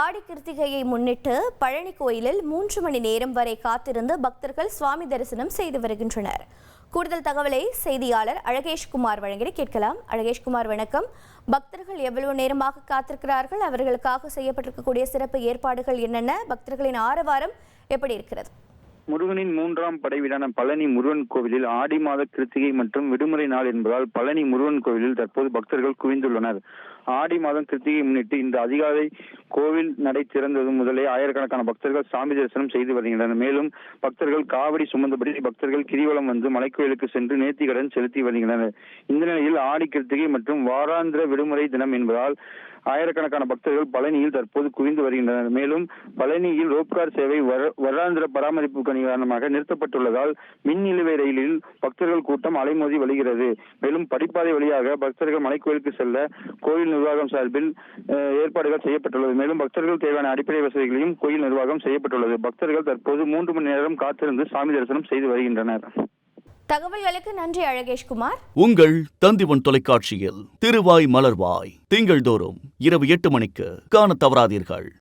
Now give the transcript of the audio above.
ஆடி கிருத்திகையை முன்னிட்டு பழனி கோயிலில் 3 மணி நேரம் வரை காத்திருந்து பக்தர்கள் சுவாமி தரிசனம் செய்து வருகின்றனர். கூடுதல் தகவலை செய்தியாளர் அழகேஷ்குமார் வழங்கி கேட்கலாம். அழகேஷ்குமார், வணக்கம். பக்தர்கள் எவ்வளவு நேரமாக காத்திருக்கிறார்கள்? அவர்களுக்காக செய்யப்பட்டிருக்கக்கூடிய சிறப்பு ஏற்பாடுகள் என்னென்ன? பக்தர்களின் ஆரவாரம் எப்படி இருக்கிறது? முருகனின் 3ஆம் படை வீடான பழனி முருகன் கோவிலில் ஆடி மாத கிருத்திகை மற்றும் விடுமுறை நாள் என்பதால் பழனி முருகன் கோவிலில் தற்போது பக்தர்கள் குவிந்துள்ளனர். ஆடி மாதம் கிருத்திகை முன்னிட்டு இந்த அதிகாலை கோவில் நடை திறந்தது முதலே ஆயிரக்கணக்கான பக்தர்கள் சாமி தரிசனம் செய்து வருகின்றனர். மேலும் பக்தர்கள் காவடி சுமந்தபடி பக்தர்கள் கிரிவலம் வந்து மலைக்கோயிலுக்கு சென்று நேர்த்திக்கடன் செலுத்தி வருகின்றனர். இந்த நிலையில் ஆடி கிருத்திகை மற்றும் வாராந்திர விடுமுறை தினம் என்பதால் ஆயிரக்கணக்கான பக்தர்கள் பழனியில் தற்போது குவிந்து வருகின்றனர். மேலும் பழனியில் ரோப்கார் சேவை வருடாந்திர பராமரிப்பு காரணமாக நிறுத்தப்பட்டுள்ளதால் மின் நிலுவை ரயிலில் பக்தர்கள் கூட்டம் அலைமோதி வருகிறது. மேலும் படிப்பாதை வழியாக பக்தர்கள் மலைக்கோயிலுக்கு செல்ல கோயில் நிர்வாகம் சார்பில் ஏற்பாடுகள் செய்யப்பட்டுள்ளது. மேலும் பக்தர்கள் தேவையான அடிப்படை வசதிகளையும் கோயில் நிர்வாகம் செய்யப்பட்டுள்ளது. பக்தர்கள் தற்போது 3 மணி நேரம் காத்திருந்து சாமி தரிசனம் செய்து வருகின்றனர். தகவல்களுக்கு நன்றி அழகேஷ்குமார். உங்கள் தந்திவன் தொலைக்காட்சியில் திருவாய் மலர்வாய் திங்கள் தோறும் இரவு 8 மணிக்கு காண தவறாதீர்கள்.